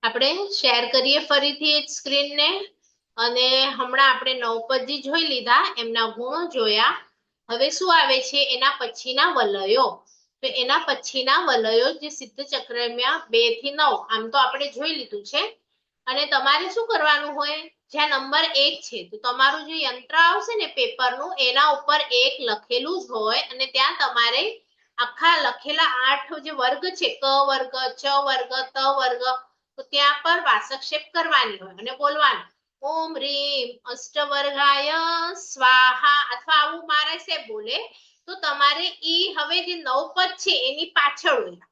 આપણે શેર કરીએ ફરીથી એક સ્ક્રીન ને અને હમણાં આપણે નવપદી જોઈ લીધા, એમના ગુણો જોયા. હવે શું આવે છે એના પછીના વલયો. તો એના પછીના વલયો જે સિદ્ધ ચક્રમાં 2 થી 9 આમ તો આપણે જોઈ લીધું છે. અને તમારે શું કરવાનું હોય, જ્યાં નંબર 1 છે તો તમારું જે યંત્ર આવશે ને પેપરનું એના ઉપર 1 લખેલું જ હોય અને ત્યાં તમારે આખા લખેલા 8 જે વર્ગ છે, ક વર્ગ, ચ વર્ગ, ત વર્ગ, તો ત્યાં પર વાસક્ષેપ કરવાની હોય અને બોલવાનું ઓમ રીમ અષ્ટવર્ગાય સ્વાહા, અથવા આવું મારે છે બોલે તો તમારે ઈ હવે જે 9 પદ છે એની પાછળ હોય.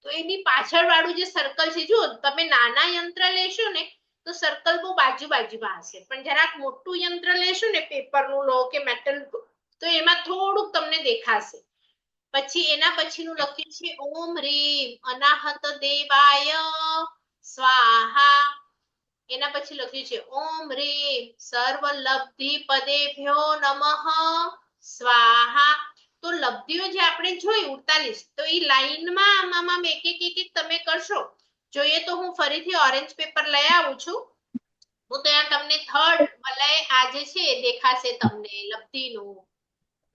તો એની પાછળ વાળું જે સર્કલ છે, જો તમે નાના યંત્ર લેશો ને તો સર્કલ બહુ બાજુમાં હશે, પણ જરાક મોટું યંત્ર લેશો ને પેપરનું લો કે મેટલ, તો એમાં થોડુંક તમને દેખાશે. પછી એના પછીનું લખ્યું છે ઓમ રીમ અનાહત દેવાય સ્વાહા. એના પછી લખ્યું છે ઓમ રીમ સર્વલબ્ધિ પદેભ્યો નમઃ સ્વાહા. તો લબ્ધિઓ જે આપણે જોઈ 48, તો એ લાઈનમાં આમાં એક એક તમે કરશો. જોઈએ તો હું ફરીથી ઓરેન્જ પેપર લઈ આવું છું. તો ત્યાં તમને થર્ડ વલય આ જે છે દેખાશે તમને લબ્ધિનું,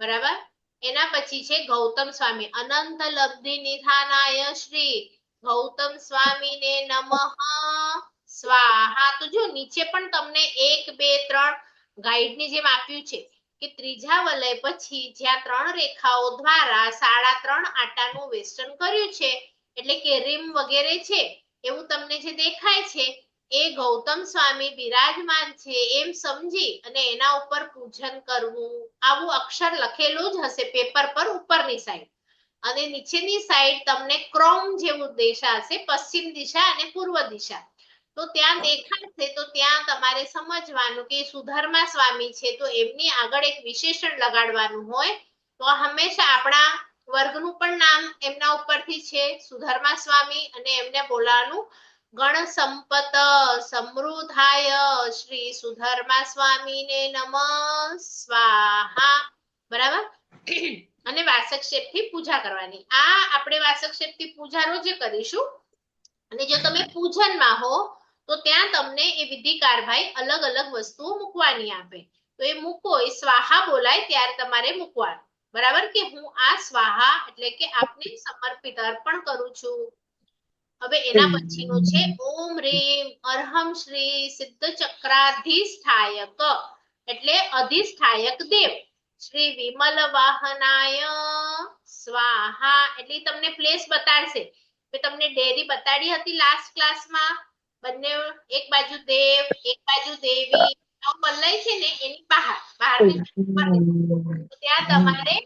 બરાબર. એના પછી છે ગૌતમ સ્વામી અનંત લબ્ધિ નિધાનાય શ્રી ગૌતમ સ્વામીને નમઃ સ્વાહા. તો જો નીચે પણ તમને 1 2 3 ગાઈડની જેમ આપ્યું છે કે ત્રીજા વલય પછી જ્યાં 3 રેખાઓ દ્વારા 3.5 આટાનું વેસ્ટર્ન કર્યું છે, એટલે કે રીમ વગેરે છે એવું તમને જે દેખાય છે એ ગૌતમ સ્વામી બિરાજમાન છે એમ સમજી અને એના ઉપર પૂજન કરવું. આવું અક્ષર લખેલું જ હશે પેપર પર ઉપરની સાઈડ, અને નીચેની સાઈડ તમને ક્રોમ જેવું દેખાશે, પશ્ચિમ દિશા અને પૂર્વ દિશા. તો ત્યાં દેખાશે તો ત્યાં તમારે સમજવાનું કે સુધર્મા સ્વામી છે તો એમની આગળ એક વિશેષણ લગાડવાનું હોય. તો હંમેશા આપણા વર્ગનું પણ નામ એમના ઉપરથી છે સુધર્મા સ્વામી, અને એમને બોલાવાનું ગણ સંપત સમૃદ્ધાય શ્રી સુધર્મા સ્વામીને નમઃ સ્વાહા. બરાબર. અને વાસક્ષેપ થી પૂજા કરવાની. આ આપણે વાસક્ષેપ થી પૂજા રોજે કરીશું. અને જો તમે પૂજનમાં હો તો ત્યાં તમને એ વિધિકાર ભાઈ અલગ અલગ વસ્તુઓ મૂકવાની આપે. તો એ મૂકો, એ સ્વાહા બોલાય ત્યારે તમારે મૂકવાનું. બરાબર, કે હું આ સ્વાહા એટલે કે આપને સમર્પિત અર્પણ કરું છું. હવે એના પછીનું છે ઓમ રીમ અરહમ શ્રી સિદ્ધ ચક્રાધીષ્ઠાયક, એટલે અધિષ્ઠાયક દેવ શ્રી વિમલ વાહનાય સ્વાહા. એટલે તમને પ્લેસ બતાડશે. મેં તમને ડેરી બતાડી હતી લાસ્ટ ક્લાસમાં, બંને એક બાજુ દેવ એક બાજુ દેવી, વલય છે ને એની બહારની ત્યાં તમારે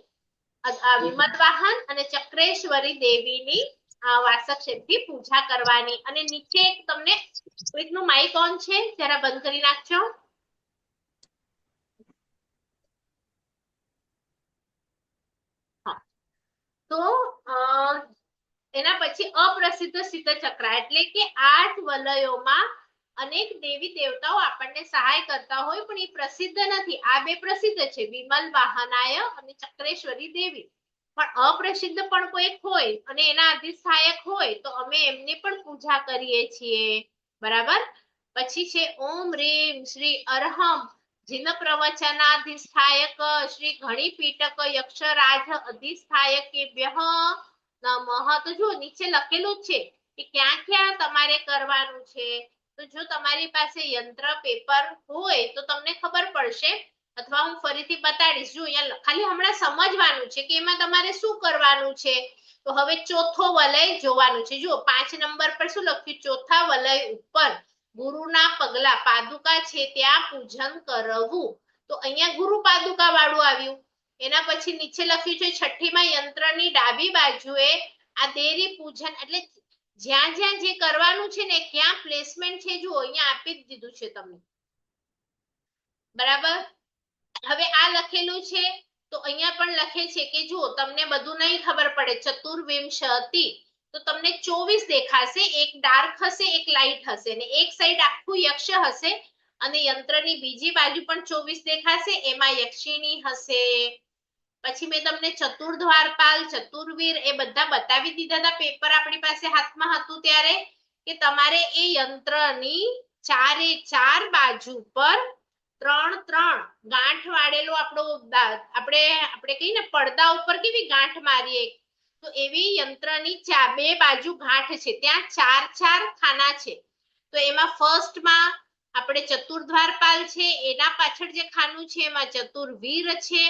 વિમલ વાહન અને ચક્રેશ્વરી દેવીની વાસક્ષેપથી પૂજા કરવાની. અને નીચે તમને કોઈકનું માઇક ઓન છે, જરા બંધ કરી નાખજો. તો એના પછી અપ્રસિદ્ધ સિદ્ધ ચક્ર, એટલે કે 8 વલયોમાં અનેક દેવી દેવતાઓ આપણને સહાય કરતા હોય પણ એ પ્રસિદ્ધ નથી. આ 2 પ્રસિદ્ધ છે, વિમલ વાહનાય અને ચક્રેશ્વરી દેવી. પણ અપ્રસિદ્ધ પણ કોઈ હોય અને એના અધિષ્ઠાયક હોય તો અમે એમની પણ પૂજા કરીએ છીએ. બરાબર. પછી છે ઓમ રીમ શ્રી અરહમ જીન પ્રવચનાધિષ્ઠાયક શ્રી ઘણી પીટક યક્ષરાજ અધિષ્ઠાયકેભ્યઃ નમઃ. તો જો નીચે લખેલું છે કે ક્યાં ક્યાં તમારે કરવાનું છે. તો જો તમારી પાસે યંત્ર પેપર હોય તો તમને ખબર પડશે, અથવા હું ફરીથી બતાડીશ. જો અહીંયા ખાલી હમણાં સમજવાનું છે કે એમાં તમારે શું કરવાનું છે. તો હવે ચોથો વલય જોવાનું છે. જુઓ 5 નંબર પર શું લખ્યું, ચોથા વલય ઉપર ગુરુના પગલા પાદુકા છે ત્યાં પૂજન કરવું. તો અહીંયા ગુરુ પાદુકા વાળું આવ્યું. એના પછી નીચે લખ્યું છે છઠ્ઠીમાં યંત્રની ડાબી બાજુએ આ દેરી પૂજન, એટલે જ્યાં જ્યાં જે કરવાનું છે ને ક્યાં પ્લેસમેન્ટ છે જુઓ અહીંયા આપી જ દીધું છે તમને. બરાબર. હવે આ લખેલું છે તો અહીંયા પણ લખે છે કે જુઓ તમને બધું નહીં ખબર પડે, ચતુર્વિંશતિ તો તમને 24 દેખાશે, એક ડાર્ક હશે એક લાઇટ હશે, અને એક સાઈડ આખું યક્ષ હશે અને યંત્રની બીજી બાજુ પણ 24 દેખાશે, એમાં યક્ષિણી હશે. પછી મેં તમને ચતુર્દ્વારપાલ ચતુર્વીર એ બધા બતાવી દીધા હતા પેપર આપણી પાસે હાથમાં હતું ત્યારે. કે તમારે એ યંત્રની ચારે ચાર બાજુ પર 3 ગાંઠ વાળેલો આપણો આપણે આપણે કહીએ ને પડદા ઉપર કેવી ગાંઠ મારીએ, તો એવી યંત્રની બે બાજુ ગાંઠ છે, ત્યાં ચાર ચાર ખાના છે. તો એમાં ફર્સ્ટમાં આપણે ચતુર્દ્વારપાલ છે, એના પાછળ જે ખાનું છે એમાં ચતુર્વીર છે,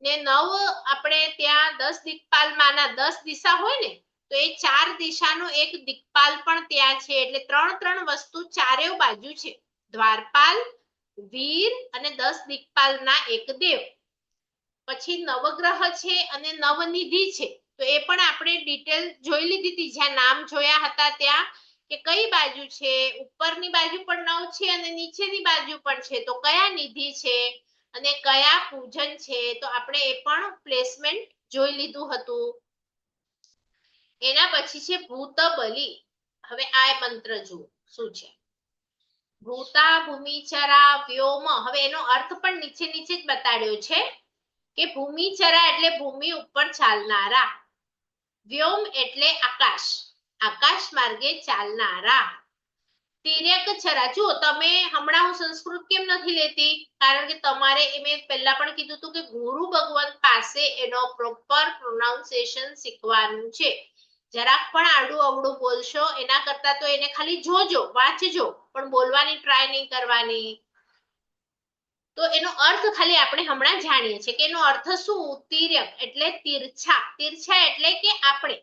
ને 9 આપણે ત્યાં 10 દિક્પાલમાંના 10 દિશા હોય ને, તો એ 4 દિશાનો એક દિક્પાલ પણ ત્યાં છે. એટલે 3 વસ્તુ ચારેય બાજુ છે, દ્વારપાલ, વીર અને 10 દિક્પાલના એક દેવ. પછી નવગ્રહ છે અને નવનિધિ છે, તો એ પણ આપણે ડિટેલ જોઈ લીધી હતી જ્યાં નામ જોયા હતા ત્યાં, કે કઈ બાજુ છે, ઉપરની બાજુ પણ 9 છે અને નીચેની બાજુ પણ છે, તો કયા નિધિ છે અને કયા પૂજન છે, તો આપણે એ પણ પ્લેસમેન્ટ જોઈ લીધું હતું. એના પછી છે ભૂત બલી. હવે આ મંત્ર જુઓ શું છે. ભૂતા ભૂમિચરા વ્યોમ. હવે એનો અર્થ પણ નીચે નીચે જ બતાડ્યો છે કે ભૂમિચરા એટલે ભૂમિ ઉપર ચાલનારા, વ્યોમ એટલે આકાશ, આકાશ માર્ગે ચાલનારા, તિર્યક ચરા. જુઓ તમે હમણાં હું સંસ્કૃત કેમ નથી લેતી, કારણ કે તમારે મેં પહેલા પણ કીધું હતું કે ગુરુ ભગવંત પાસે એનો પ્રોપર પ્રોનાઉન્સિએશન શીખવાનું છે. જરાક પણ આડું અવડું બોલશો એના કરતા તો એને ખાલી જોજો, વાંચજો, પણ બોલવાની ટ્રાય નહીં કરવાની. તો એનો અર્થ ખાલી આપણે હમણાં જાણીએ છીએ કે એનો અર્થ શું. તિર્યક એટલે તિરછા, તિરછા એટલે કે આપણે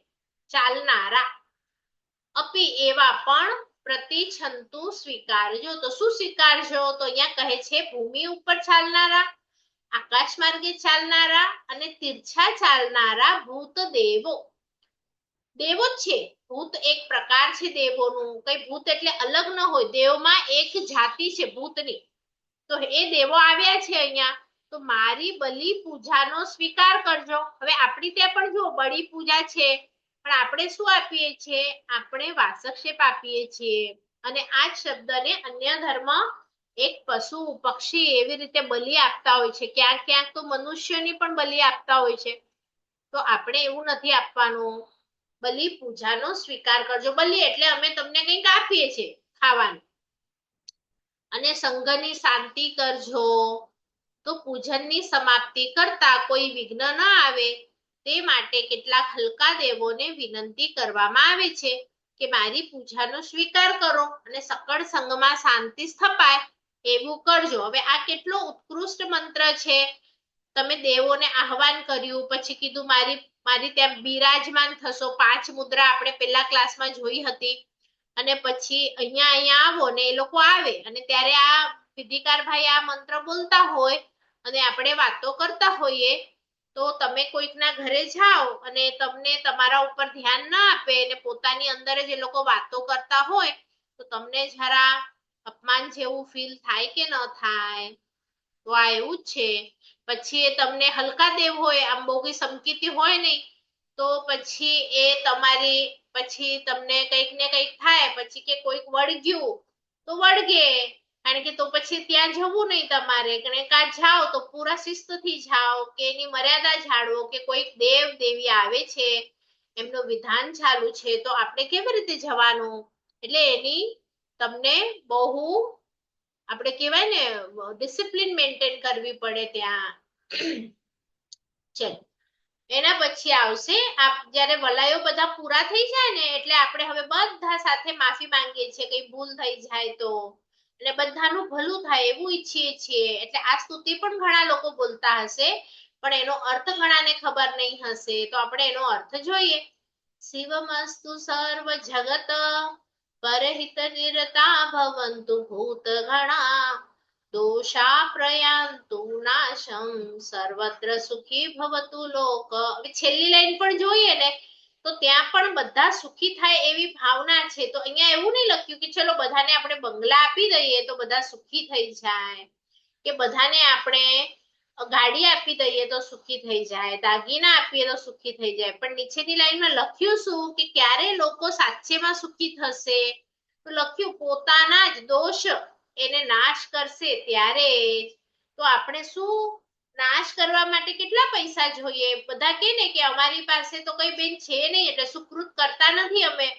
ચાલનારા. અપી એવા પણ પ્રતિછંતુ સ્વીકારજો. તો શું સ્વીકારજો, તો અહીંયા કહે છે ભૂમિ ઉપર ચાલનારા, આકાશ માર્ગે ચાલનારા અને તિરછા ચાલનારા ભૂત દેવો. દેવો જ છે, ભૂત એક પ્રકાર છે દેવોનું, કઈ ભૂત એટલે અલગ ન હોય, દેવમાં એક જાતિ છે ભૂતની. તો એ દેવો આવ્યા છે અહીંયા, તો મારી બલિ પૂજાનો સ્વીકાર કરજો. હવે આપણી ત્યાં પણ જો બલિ પૂજા છે, પણ આપણે શું આપીએ છીએ, આપણે વાસક્ષેપ આપીએ છીએ. અને આ જ શબ્દને અન્ય ધર્મ એક પશુ પક્ષી એવી રીતે બલિ આપતા હોય છે, ક્યાંક ક્યાંક તો મનુષ્યની પણ બલિ આપતા હોય છે. તો આપણે એવું નથી આપવાનું. બલિ પૂજાનો સ્વીકાર કરજો. બલિ એટલે અમે તમને કંઈક આપીએ છીએ ખાવાનું. અને સંઘની શાંતિ કરજો. તો પૂજનની સમાપ્તિ કરતા કોઈ વિઘ્ન ન આવે તે માટે કેટલાક હલકા દેવોને વિનંતી કરવામાં આવે છે કે મારી પૂજાનો સ્વીકાર કરો અને સકળ સંઘમાં શાંતિ સ્થપાય એવું કરજો. હવે આ કેટલો ઉત્કૃષ્ટ મંત્ર છે. તમે દેવોને આહવાન કર્યું, પછી કીધું મારી ત્યાં બિરાજમાન થશો. 5 મુદ્રા આપણે પેલા ક્લાસમાં જોઈ હતી. અને પછી અહીંયા આવો ને એ લોકો આવે અને ત્યારે આ વિધિકાર ભાઈ આ મંત્ર બોલતા હોય અને આપણે વાતો કરતા હોઈએ, તો તમે કોઈકના ઘરે જાઓ અને તમને તમારા ઉપર ધ્યાન ના આપે અને પોતાની અંદર જ એ લોકો વાતો કરતા હોય, તો તમને જરા અપમાન જેવું ફીલ થાય કે ન થાય? તો આ એવું જ છે. પછી એ તમને હલકા દેવ હોય, આમ બહુ કઈ સમકીતી હોય નહીં, તો પછી એ તમારી પછી તમને કંઈક ને કંઈક થાય, પછી કે કોઈક વળગ્યું તો વળગે, કારણ કે તો પછી ત્યાં જવું નહીં તમારે. કાં જાઓ તો પૂરા શિસ્તથી જાઓ, કે એની મર્યાદા જાળવો, કે કોઈક દેવ દેવી આવે છે, એમનું વિધાન ચાલુ છે, તો આપણે કેવી રીતે જવાનું? એટલે એની તમને બહુ આપણે કહેવાય ને ડિસિપ્લિન મેન્ટેન કરવી પડે ત્યાં. ચલો, એના પછી આવશે જ્યારે વલયો બધા પૂરા થઈ જાય ને, એટલે આપણે હવે બધા સાથે માફી માંગીએ છીએ કઈ ભૂલ થઈ જાય તો, એટલે બધાનું ભલું થાય એવું ઈચ્છીએ છીએ. એટલે આ સ્તુતિ પણ ઘણા લોકો બોલતા હશે, પણ એનો અર્થ ઘણાને ખબર નહીં હશે. તો આપણે એનો અર્થ જોઈએ. શિવમસ્તુ સર્વ જગત પરહિત નિરતા ભવંતુ ભૂત ગણા દોષા પ્રયાંતુ નાશમ સર્વત્ર સુખી ભવતુ લોક. હવે છેલ્લી લાઈન પણ જોઈએ ને, તો ત્યાં પણ બધા સુખી થાય એવી ભાવના છે. તો અહીંયા એવું નહીં લખ્યું કે ચલો બધાને આપણે બંગલા આપી દઈએ તો બધા સુખી થઈ જાય, કે બધાને આપણે ગાડી આપી દઈએ તો સુખી થઈ જાય, દાગીના આપીએ તો સુખી થઈ જાય. પણ નીચેની લાઈનમાં લખ્યું શું કે ક્યારે લોકો સાચેમાં સુખી થશે? તો લખ્યું પોતાના જ દોષ એને નાશ કરશે ત્યારે જ. તો આપણે શું નાશ કરવા માટે કેટલા પૈસા જોઈએ? બધા કે ને કે અમારી પાસે તો કઈ બેન છે નહીં, એટલે સુકૃત કરતા નથી અમે,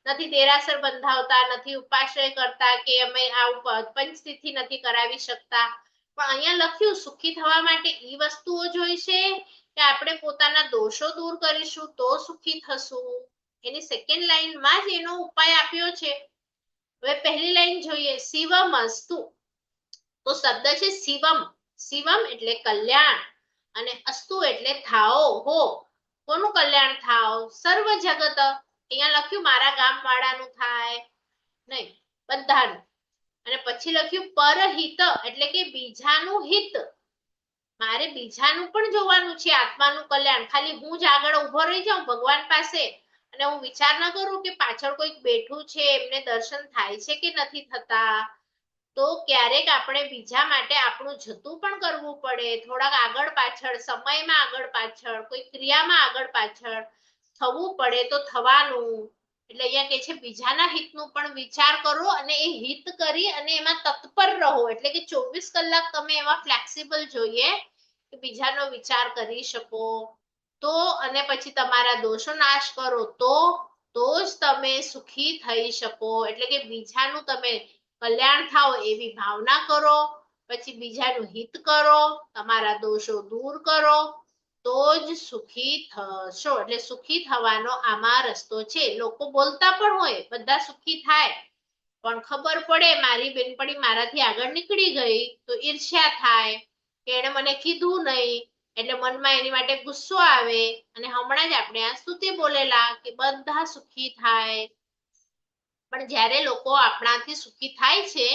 નથી દેરાસર બંધાવતા, નથી ઉપાશ્રય કરતા, કે અમે આ પંચતિથિ નથી કરાવી શકતા. પણ અહીંયા લખ્યું સુખી થવા માટે ઈ વસ્તુઓ જોઈશે કે આપણે પોતાના દોષો દૂર કરીશું તો સુખી થશું. એની સેકન્ડ લાઈનમાં જ એનો ઉપાય આપ્યો છે. હવે પહેલી લાઈન જોઈએ, શિવમસ્તુ. તો શબ્દ છે શિવમ. શિવમ એટલે કલ્યાણ અને અસ્તુ એટલે થાઓ હો. કોનું કલ્યાણ થાવ? સર્વ જગત. અહીંયા લખ્યું મારા ગામ વાળાનું થાય નહીં, બધાનું. અને પછી લખ્યું પરહિત એટલે કે બીજાનું હિત. મારે બીજાનું પણ જોવાનું છે, આત્માનું કલ્યાણ. ખાલી હું જ આગળ ઉભો રહી જાઉં ભગવાન પાસે અને હું વિચાર ન કરું કે પાછળ કોઈક બેઠું છે, એમને દર્શન થાય છે કે નથી થતા. તો ક્યારેક આપણે બીજા માટે આપણું જતું પણ કરવું પડે, થોડાક આગળ પાછળ, સમયમાં આગળ પાછળ, કોઈ ક્રિયામાં આગળ પાછળ થવું પડે તો થવાનું. એટલે અહીંયા કે છે બીજાના હિતનું પણ વિચાર કરો અને એ હિત કરી અને એમાં તત્પર રહો. એટલે કે 24 કલાક તમે એમાં ફ્લેક્સિબલ જોઈએ કે બીજાનો વિચાર કરી શકો તો, અને પછી તમારા દોષો નાશ કરો તો જ તમે સુખી થઈ શકો. એટલે કે બીજાનું તમે કલ્યાણ થાઓ એવી ભાવના કરો, પછી બીજાનું હિત કરો, તમારા દોષો દૂર કરો તો જ સુખી થશો. એટલે સુખી થવાનો આમાં રસ્તો છે. લોકો બોલતા પણ હોય બધા સુખી થાય, પણ ખબર પડે મારી બેનપણી મારાથી આગળ નીકળી ગઈ તો ઈર્ષ્યા થાય કે એને મને કીધું નહીં, એટલે મનમાં એની માટે ગુસ્સો આવે. અને હમણાં જ આપણે આ સ્તુતિ બોલેલા કે બધા સુખી થાય. પણ જ્યારે લોકો આપણાથી સુખી થાય છે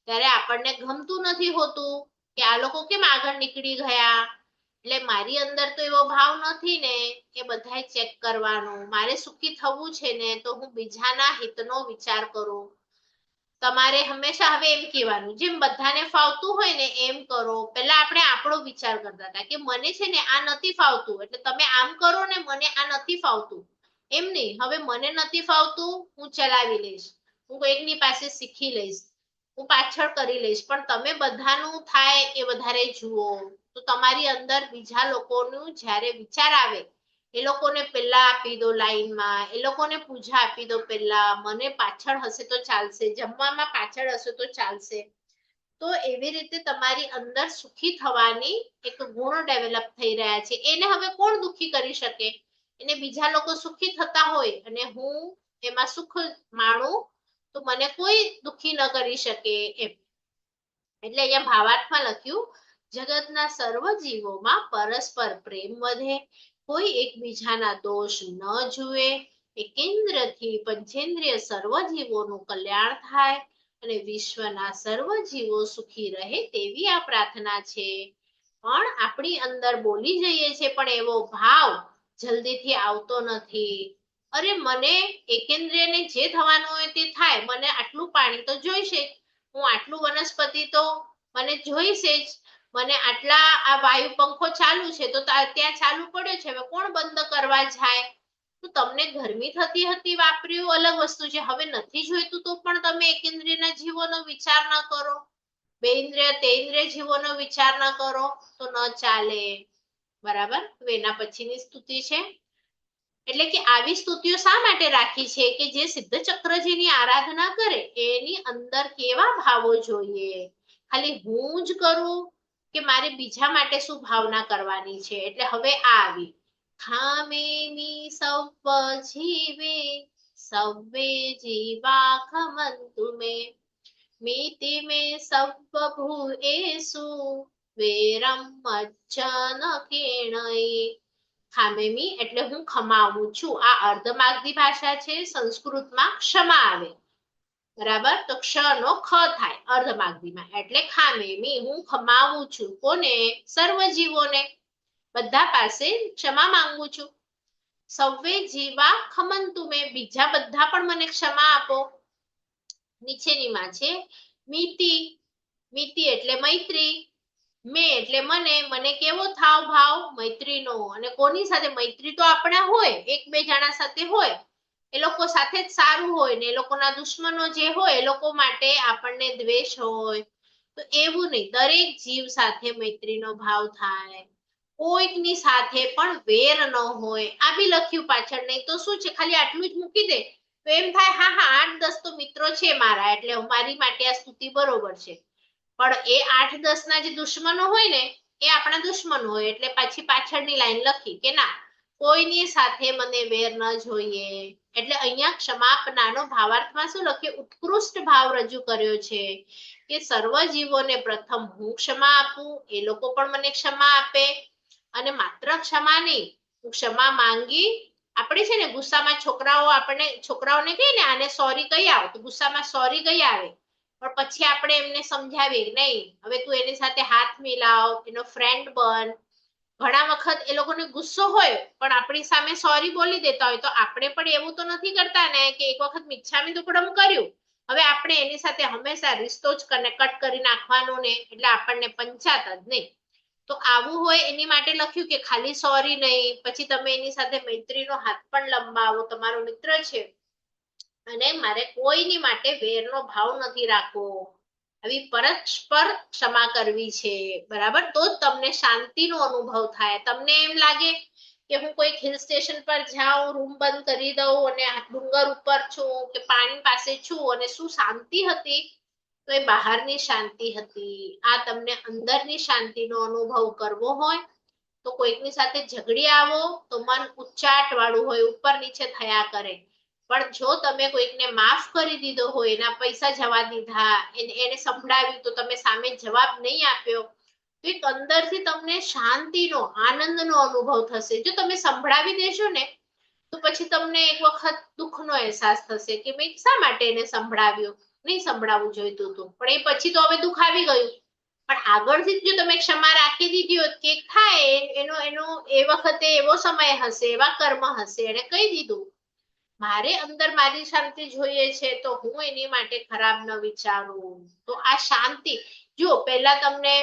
ત્યારે આપણને ગમતું નથી હોતું કે આ લોકો કેમ આગળ નીકળી ગયા. એટલે મારી અંદર તો એવો ભાવ નથી ને, એ બધાય ચેક કરવાનું. મારે સુખી થવું છે ને તો હું બીજાના હિતનો વિચાર કરું. તમારે હંમેશા હવે એમ કહેવાનું જેમ બધાને ફાવતું હોય ને એમ કરો. પહેલા આપણે આપણો વિચાર કરતા હતા કે મને છે ને આ નથી ફાવતું એટલે તમે આમ કરો ને, મને આ નથી ફાવતું એમ નહીં. હવે મને નથી ફાવતું, હું ચલાવી લઈશ, હું કોઈકની પાસે શીખી લઈશ, હું પાછળ કરી લઈશ, પણ તમે બધાનું થાય એ વધારે જુઓ. તો તમારી અંદર બીજા લોકોનું જ્યારે વિચાર આવે એ લોકોને પહેલા આપી દો લાઈનમાં, એ લોકોને પૂજા આપી દો પહેલા. મને પાછળ હશે તો ચાલશે, જમવામાં પાછળ હશે તો ચાલશે. તો એવી રીતે તમારી અંદર સુખી થવાની એક ગુણ ડેવલપ થઈ રહ્યા છે. એને હવે કોણ દુખી કરી શકે? એને બીજા લોકો સુખી થતા હોય અને હું એમાં સુખ માણું તો મને કોઈ દુખી ન કરી શકે એમ. એટલે અહીંયા ભાવાર્થમાં લખ્યું જગતના સર્વ જીવોમાં પરસ્પર પ્રેમ વધે, કોઈ એકબીજાના દોષ ન જુએ, એકેન્દ્રથી પંચેન્દ્રિય સર્વ જીવોનું કલ્યાણ થાય અને વિશ્વના સર્વ જીવો સુખી રહે તેવી આ પ્રાર્થના છે. પણ આપણી અંદર બોલી જઈએ છે પણ એવો ભાવ જલ્દીથી આવતો નથી. અરે મને એકેન્દ્રિયને જે થવાનું હોય તે થાય, મને આટલું પાણી તો જોઈશે, હું આટલું વનસ્પતિ તો મને જોઈશે જ, મને આટલા આ વાયુ પંખો ચાલુ છે તો ત્યાં ચાલુ પડ્યો છે, હવે કોણ બંધ કરવા જાય? તો તમને ગરમી થતી હતી વાપર્યું અલગ વસ્તુ છે, હવે નથી જોઈતું તો પણ તમે એકેન્દ્રિયના જીવોનો વિચાર ન કરો, બે ઇન્દ્રિય તે ઇન્દ્રિય જીવોનો વિચાર ન કરો તો ન ચાલે. બરાબર? એના પછીની સ્તુતિ છે. એટલે કે આવી સ્તુતિઓ શા માટે રાખી છે કે જે સિદ્ધ ચક્રજીની આરાધના કરે એની અંદર કેવા ભાવો જોઈએ. ખાલી હું જ કરું કે મારે બીજા માટે શું ભાવના કરવાની છે. એટલે હવે આ આવી ખામેમી સવ્વ જીવે સવ્વે જીવા ખમંતુ મે મીતિ મે સવ્વ ભૂએષુ વેરમ મજ્જન કેણય. ખામેમી એટલે હું ખમાવું છું. આ અર્ધમાગધી ભાષા છે. સંસ્કૃતમાં ક્ષમા આવે, બરાબર? તો ક્ષ નો ખ થાય અર્ધમાગધીમાં. એટલે ખામેમી હું ખમાવું છું. કોને? સર્વ જીવોને, બધા પાસે ક્ષમા માંગુ છું. સવ્વે જીવા ખમંતુ મે બીજા બધા પણ મને ક્ષમા આપો. નીચેનીમાં છે મિતિ. મિતિ એટલે મૈત્રી, મેં એટલે મને કેવો થાવ ભાવ? મૈત્રીનો. અને કોની સાથે મૈત્રી? તો આપણા હોય, એક બે જણા સાથે હોય, એ લોકો સાથે જ સારું હોય ને એ લોકોના દુશ્મનો જે હોય એ લોકો માટે આપણને દ્વેષ હોય. તો એવું નહીં, દરેક જીવ સાથે મૈત્રીનો ભાવ થાય, કોઈકની સાથે પણ વેર ન હોય. આ બી લખ્યું પાછળ, નહીં તો શું છે ખાલી આટલું જ મૂકી દે તો એમ થાય હા હા 8-10 તો મિત્રો છે મારા, એટલે મારી માટે આ સ્તુતિ બરોબર છે. પણ એ 8-10 ના જે દુશ્મનો હોય ને એ આપણા દુશ્મનો હોય, એટલે પાછી પાછળની લાઈન લખી કે ના, કોઈની સાથે મને વેર ન જોઈએ. એટલે અહીંયા ક્ષમાપનાનો ભાવાર્થમાં શું લખ્યું, ઉત્કૃષ્ટ ભાવ રજૂ કર્યો છે કે સર્વ જીવોને પ્રથમ હું ક્ષમા આપું, એ લોકો પણ મને ક્ષમા આપે, અને માત્ર ક્ષમા નહીં, હું ક્ષમા માંગી. આપણે છે ને ગુસ્સામાં છોકરાઓને કહીએ ને આને સોરી કહી આવ, તો ગુસ્સામાં સોરી કહી આવે, પણ પછી આપણે એમને સમજાવીએ નહીં હવે તું એની સાથે હાથ મિલાવ, એનો ફ્રેન્ડ બન. ઘણા વખત એ લોકોને ગુસ્સો હોય પણ આપણી સામે સોરી બોલી દેતા હોય, તો આપણે પણ એવું તો નથી કરતા ને કે એક વખત મિચ્છામી દુક્કડમ કર્યું, હવે આપણે એની સાથે હંમેશા રિશ્તો જ કટ કરી નાખવાનો ને, એટલે આપણને પંચાત જ નહીં. તો આવું હોય એની માટે લખ્યું કે ખાલી સોરી નહીં, પછી તમે એની સાથે મૈત્રીનો હાથ પણ લંબાવો, તમારો મિત્ર છે અને મારે કોઈની માટે વેરનો ભાવ નથી રાખવો, આવી પરસ્પર ક્ષમા કરવી છે, બરાબર. તો જ તમને શાંતિનો અનુભવ થાય. તમને એમ લાગે કે હું કોઈ હિલ સ્ટેશન પર જાઉં, રૂમ બંધ કરી દઉં અને ડુંગર ઉપર છું કે પાણી પાસે છું અને શું શાંતિ હતી, તો એ બહારની શાંતિ હતી. આ તમને અંદરની શાંતિનો અનુભવ કરવો હોય તો કોઈકની સાથે ઝઘડી આવો તો મન ઉચ્ચાટ વાળું હોય, ઉપર નીચે થયા કરે. પણ જો તમે કોઈકને માફ કરી દીધો હોય, એના પૈસા જવા દીધા, એને સંભળાવ્યું તો તમે સામે જવાબ નહીં આપ્યો, તો એક અંદરથી તમને શાંતિનો, આનંદનો અનુભવ થશે. જો તમે સંભળાવી દેશો ને તો પછી તમને એક વખત દુઃખનો અહેસાસ થશે કે મેં શા માટે એને સંભળાવ્યો, નહીં સંભળાવવું જોઈતું હતું, પણ એ પછી તો હવે દુઃખ આવી ગયું. પણ આગળથી જો તમે ક્ષમા રાખી દીધી હોત કે થાય એનો એનો એ વખતે એવો સમય હશે, એવા કર્મ હશે, એને કહી દીધું મારે અંદર મારી શાંતિ જોઈએ છે તો હું એની માટે ખરાબ ન વિચારું. તો આ શાંતિ, જો પહેલા તમને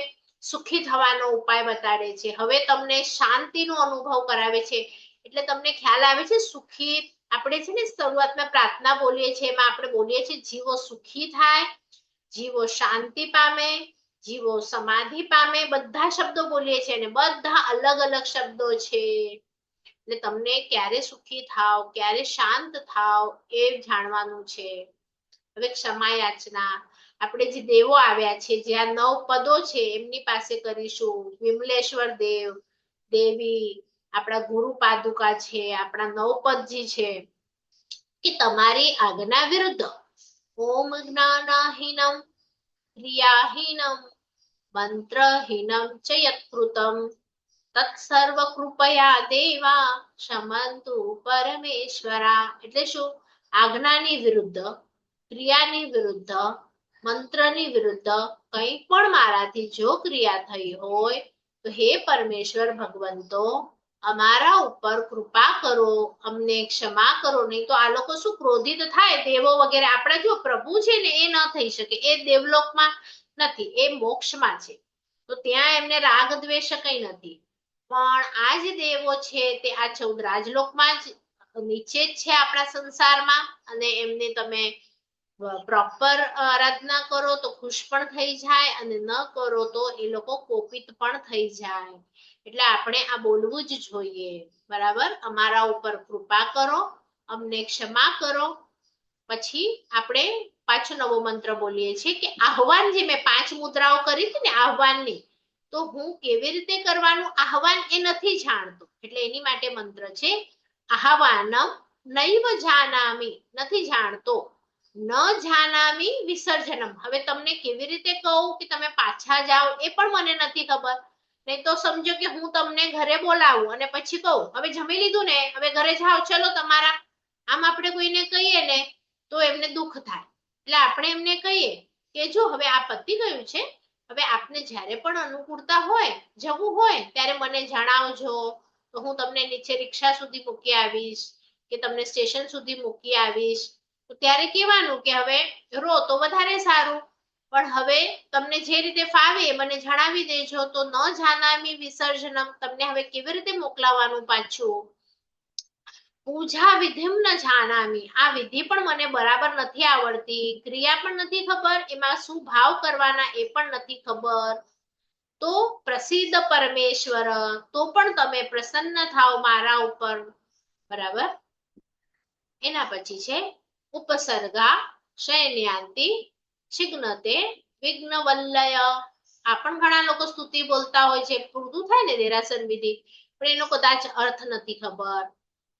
સુખી થવાનો ઉપાય બતાડે છે, હવે તમને શાંતિનો અનુભવ કરાવે છે. એટલે તમને ખ્યાલ આવે છે સુખી, આપણે છે ને શરૂઆતમાં પ્રાર્થના બોલીએ છીએ, એમાં આપણે બોલીએ છીએ જીવો સુખી થાય, જીવો શાંતિ પામે, જીવો સમાધિ પામે, બધા શબ્દો બોલીએ છીએ અને બધા અલગ અલગ શબ્દો છે. એટલે તમને ક્યારે સુખી થાવ, ક્યારે શાંત થાવ એ જાણવાનું છે. હવે ક્ષમા યાચના આપણે જે દેવો આવ્યા છે, જે આ 9 પદો છે એમની પાસે કરીશું. વિમલેશ્વર દેવ, દેવી, આપણા ગુરુ પાદુકા છે, આપણા 9 પદજી છે કે તમારી આજ્ઞા વિરુદ્ધ ઓમ જ્ઞાનહીનમ ક્રિયાહીનમ મંત્રહીનમ ચ યત્કૃતમ તત્સર્વ કૃપયા દેવા ક્ષમંતુ પરમેશ્વરા. એટલે શું? આજ્ઞાની વિરુદ્ધ, ક્રિયાની વિરુદ્ધ, મંત્રની વિરુદ્ધ કંઈ પણ મારાથી જો ક્રિયા થઈ હોય તો હે પરમેશ્વર ભગવંતો અમારા ઉપર કૃપા કરો, અમને ક્ષમા કરો. નહીં તો આ લોકો શું ક્રોધિત થાય, દેવો વગેરે. આપણા જો પ્રભુ છે ને એ ન થઈ શકે, એ દેવલોકમાં નથી, એ મોક્ષમાં છે, તો ત્યાં એમને રાગ દ્વેષ કઈ નથી. પણ આ જે દેવો છે તે આ 14 રાજલોકમાં જ નીચે જ છે આપણા સંસારમાં, અને એમને તમે પ્રોપર આરાધના કરો તો ખુશ પણ થઈ જાય, અને ન કરો તો એ લોકો કોપિત પણ થઈ જાય. એટલે આપણે આ બોલવું જ જોઈએ, બરાબર. અમારા ઉપર કૃપા કરો, અમને ક્ષમા કરો. પછી આપણે પાછો નવો મંત્ર બોલીએ છીએ કે આહવાન, જે મેં 5 મુદ્રાઓ કરી હતી ને આહવાનની, તો હું કેવી રીતે કરવાનું આહવાન એ નથી જાણતો, એટલે એની માટે મંત્ર છે આહવાનમ નૈવ જાનામિ, નથી જાણતો, ન જાનામિ વિસર્જનમ. હવે તમને કેવી રીતે કહું કે તમે પાછા જાઓ એ પણ મને નથી ખબર. નહીં તો સમજો કે હું તમને ઘરે બોલાવું અને પછી કહું હવે જમી લીધું ને, હવે ઘરે જાઓ ચલો તમારા. આમ આપણે કોઈને કહીએ ને તો એમને દુઃખ થાય. એટલે આપણે એમને કહીએ કે જો હવે આ પતી ગયું છે, હવે આપને જ્યારે પણ અનુકૂળતા હોય, જવું હોય, ત્યારે મને જણાવજો, તો હું તમને નીચે રિક્ષા સુધી મૂકી આવીશ કે તમને સ્ટેશન સુધી મૂકી આવીશ. તો ત્યારે કહેવાનું કે હવે રો તો વધારે સારું, પણ હવે તમને જે રીતે ફાવે મને જણાવી દેજો. તો ન જાનામી વિસર્જનમ, તમને હવે કેવી રીતે મોકલાવાનું પાછું. પૂજા વિધિમ ન જાનામી, આ વિધિ પણ મને બરાબર નથી આવડતી, ક્રિયા પણ નથી ખબર, એમાં શું ભાવ કરવાના એ પણ નથી ખબર. તો પ્રસિદ્ધ પરમેશ્વર, તો પણ તમે પ્રસન્ન થાઓ મારા ઉપર, બરાબર. એના પછી છે ઉપસર્ગા શયન્યાંતિ છિગ્નતે વિઘ્નવલ્લય. આ પણ ઘણા લોકો સ્તુતિ બોલતા હોય છે, પૂરું થાય ને દેરાસર વિધિ, પણ એનો કદાચ અર્થ નથી ખબર.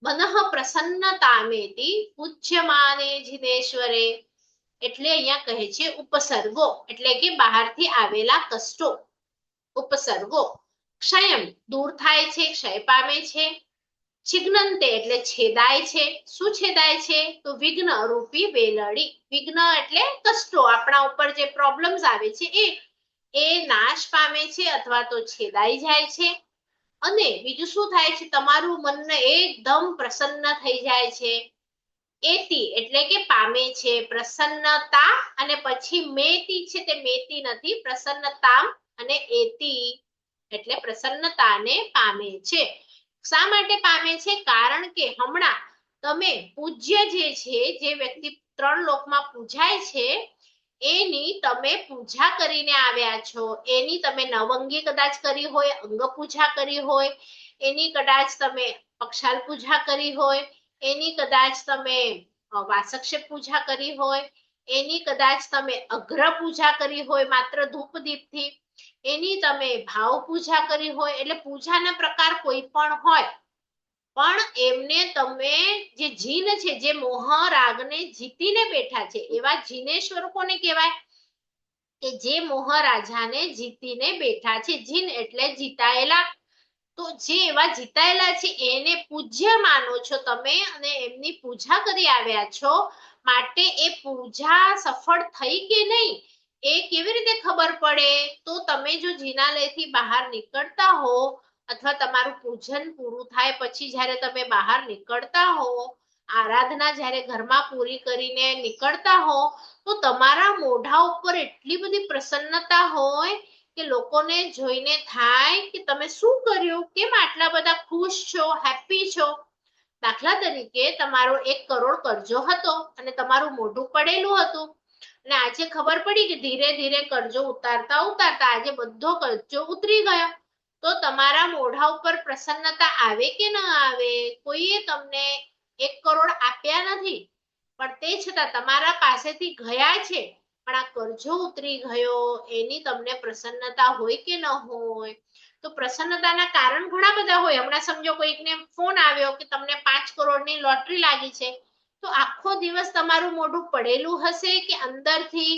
મનઃ પ્રસન્નતામેતિ પૂજ્યમાને જિનેશ્વરે. એટલે અહીંયા કહે છે ઉપસર્ગો એટલે કે બહારથી આવેલા કષ્ટો. ઉપસર્ગો ક્ષયમ દૂર થાય છે, ક્ષય પામે છે. છિગ્નંતે એટલે છેદાય છે. શું છેદાય છે? તો વિઘ્ન રૂપી વેલડી. વિઘ્ન એટલે કષ્ટો, આપણા ઉપર જે પ્રોબ્લેમ્સ આવે છે એ નાશ પામે છે અથવા તો છેદાઈ જાય છે. અને બીજું શું થાય છે? તમારું મન એકદમ પ્રસન્ન થઈ જાય છે. એતી એટલે કે પામે છે, પ્રસન્નતા અને પછી મેતી છે તે મેતી નથી, પ્રસન્નતા અને એતી એટલે પ્રસન્નતાને પામે છે. શા માટે પામે છે? કારણ કે હમણાં તમે પૂજ્ય જે છે, જે વ્યક્તિ 3 લોકમાં પૂજાય છે એની તમે પૂજા કરીને આવ્યા છો. એની તમે નવંગી કદાચ કરી હોય, અંગ પૂજા કરી હોય, એની કદાચ તમે પક્ષાલ પૂજા કરી હોય, એની કદાચ તમે વાસક્ષેપ પૂજા કરી હોય, એની કદાચ તમે અગ્ર પૂજા કરી હોય માત્ર ધૂપ દીપથી, એની તમે ભાવ પૂજા કરી હોય. એટલે પૂજાના પ્રકાર કોઈ પણ હોય, પણ એમને તમે જે જીન છે, જે મોહ રાગને જીતીને બેઠા છે, એવા જીનેશ્વર કોને કહેવાય? કે જે મોહ રાજાને જીતીને બેઠા છે. જીન એટલે જીતાયેલા. તો જે એવા જીતાયેલા છે એને પૂજ્ય માનો છો તમે અને એમની પૂજા કરી આવ્યા છો. માટે એ પૂજા સફળ થઈ કે નહીં એ કેવી રીતે ખબર પડે? તો તમે જો જિનાલયથી બહાર નીકળતા હો અથવા તમારું પૂજન પૂરું થાય પછી જ્યારે તમે બહાર નીકળતા હો, આરાધના જ્યારે ઘરમાં પૂરી કરીને નીકળતા હો, તો તમારા મોઢા ઉપર એટલી બધી પ્રસન્નતા હોય કે લોકોને જોઈને થાય કે તમે શું કર્યું, કેમ આટલા બધા ખુશ છો, હેપી છો. દાખલા તરીકે તમારો 1 કરોડ કરજો હતો અને તમારું મોઢું પડેલું હતું, અને આજે ખબર પડી કે ધીરે ધીરે કરજો ઉતારતા ઉતારતા આજે બધો કરજો ઉતરી ગયો, તો તમારા મોઢા ઉપર પ્રસન્નતા આવે કે ન આવે? કોઈએ તમને 1 કરોડ આપ્યા નથી, પણ તે છતાં તમારા પાસેથી ગયા છે, પણ આ કરજો ઉતરી ગયો એની તમને પ્રસન્નતા હોય કે ન હોય? તો પ્રસન્નતાના કારણ ઘણા બધા હોય. હમણાં સમજો કોઈકને ફોન આવ્યો કે તમને 5 કરોડની લોટરી લાગી છે, તો આખો દિવસ તમારું મોઢું પડેલું હશે કે અંદરથી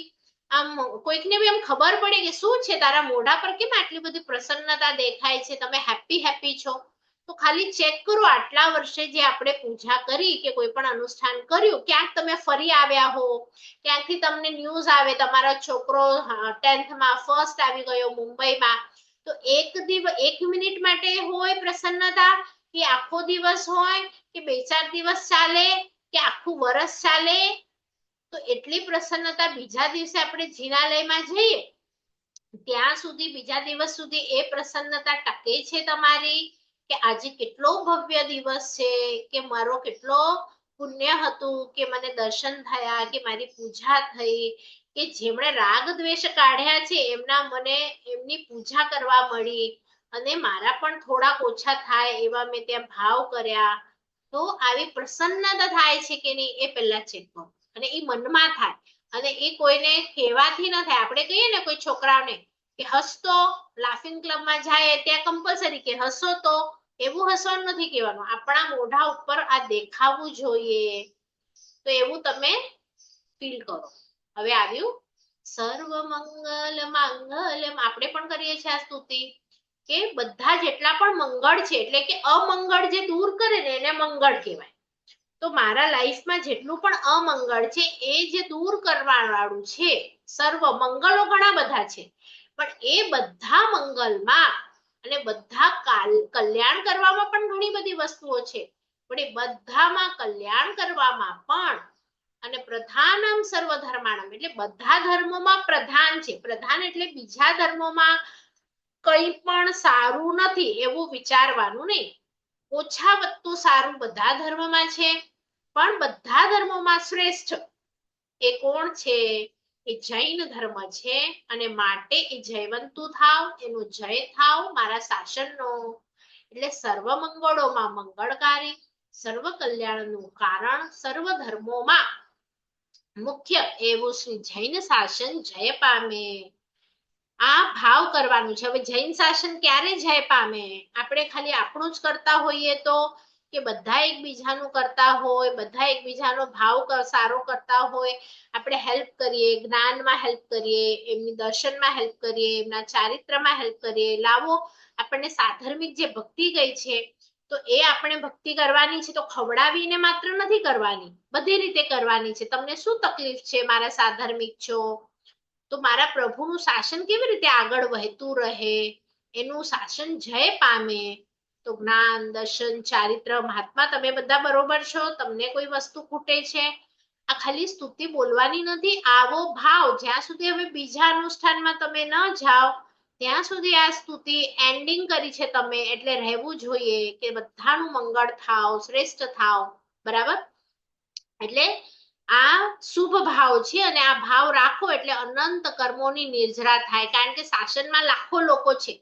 આમ કોઈકને બી એમ ખબર પડે કે શું છે તારા મોઢા પર કેમ આટલી બધી પ્રસન્નતા દેખાય છે, તમે હેપી હેપી છો? તો ખાલી ચેક કરો આટલા વર્ષે જે આપણે પૂજા કરી કે કોઈ પણ અનુષ્ઠાન કર્યું, ક્યાંક તમે ફરી આવ્યા હો, ક્યાંકથી તમને ન્યૂઝ આવે તમારો છોકરો 10th માં ફર્સ્ટ આવી ગયો મુંબઈમાં, તો એક મિનિટ માટે હોય પ્રસન્નતા કે આખો દિવસ હોય કે 2-4 દિવસ ચાલે કે આખું વર્ષ ચાલે? તો એટલી પ્રસન્નતા બીજા દિવસે આપણે જિનાલયમાં જઈએ ત્યાં સુધી, બીજા દિવસ સુધી એ પ્રસન્નતા ટકે છે તમારી કે આજે કેટલો ભવ્ય દિવસ છે, કે મારો કેટલો પુણ્ય હતું કે મને દર્શન થયા, કે મારી પૂજા થઈ, કે જેમણે રાગ દ્વેષ કાઢ્યા છે એમના મને એમની પૂજા કરવા મળી અને મારા પણ થોડાક ઓછા થાય એવા મેં ત્યાં ભાવ કર્યા. તો આવી પ્રસન્નતા થાય છે કે નહીં એ પહેલા ચેક કરો. અને એ મનમાં થાય અને એ કોઈને કહેવાથી ન થાય. આપણે કહીએ ને કોઈ છોકરાઓને કે હસતો, લાફિંગ ક્લબમાં જાય ત્યાં કમ્પલસરી કે હસો, તો એવું હસવાનું નથી કહેવાનું, આપણા મોઢા ઉપર આ દેખાવું જોઈએ. તો એવું તમે ફીલ કરો. હવે આવ્યું સર્વ મંગલ માંગલ્યમ. આપણે પણ કરીએ છીએ આ સ્તુતિ કે બધા જેટલા પણ મંગળ છે એટલે કે અમંગળ જે દૂર કરે ને એને મંગળ કહેવાય. તો મારા લાઈફમાં જેટલું પણ અમંગળ છે એ જે દૂર કરવા વાળું છે, સર્વ મંગળો ઘણા બધા છે, પણ એ બધા મંગલમાં અને બધા કલ્યાણ કરવામાં પણ ઘણી બધી વસ્તુઓ છે, પણ એ બધામાં કલ્યાણ કરવામાં પણ અને પ્રધાનમ સર્વ ધર્માણમ એટલે બધા ધર્મોમાં પ્રધાન છે. પ્રધાન એટલે બીજા ધર્મોમાં કંઈ પણ સારું નથી એવું વિચારવાનું નહીં. ઓછા વધતું સારું બધા ધર્મમાં છે, પણ બધા ધર્મોમાં શ્રેષ્ઠ એ કોણ છે? એ જૈન ધર્મ છે. અને માટે એ જયવંતુ થાવ, એનો જય થાવ મારા શાસનનો. એટલે સર્વ મંગળોમાં મંગળકારી, સર્વ કલ્યાણનું કારણ, સર્વ ધર્મોમાં મુખ્ય એવું શ્રી જૈન શાસન જય પામે. આ ભાવ કરવાનું છે. હવે જૈન શાસન ક્યારે જય પામે? આપણે ખાલી આપણું જ કરતા હોઈએ તો, કે બધા એકબીજાનું કરતા હોય, બધા એકબીજાનો ભાવ સારો કરતા હોય, આપણે હેલ્પ કરીએ, જ્ઞાનમાં હેલ્પ કરીએ, એમની દર્શનમાં હેલ્પ કરીએ, એમના ચારિત્રમાં હેલ્પ કરીએ, લાવો આપણને સાધર્મિક જે ભક્તિ ગઈ છે તો એ આપણે ભક્તિ કરવાની છે, તો ખવડાવીને માત્ર નથી કરવાની, બધી રીતે કરવાની છે. તમને શું તકલીફ છે મારા સાધર્મિક છો તો મારા પ્રભુનું શાસન કેવી રીતે આગળ વહેતું રહે, એનું શાસન જય પામે? તો જ્ઞાન, દર્શન, ચારિત્ર, મહાત્મા તમે બધા બરોબર છો, તમને કોઈ વસ્તુ ખૂટે છે? આ ખાલી સ્તુતિ બોલવાની નથી, આવો ભાવ જ્યાં સુધી હવે બીજા અનુષ્ઠાનમાં તમે ન જાઓ ત્યાં સુધી આ સ્તુતિ એન્ડિંગ કરી છે તમે, એટલે રહેવું જોઈએ કે બધાનું મંગળ થાવ, શ્રેષ્ઠ થાવ, બરાબર? એટલે આ શુભ ભાવ છે અને આ ભાવ રાખો એટલે અનંત કર્મોની નિર્જરા થાય. કારણ કે શાસનમાં લાખો લોકો છે,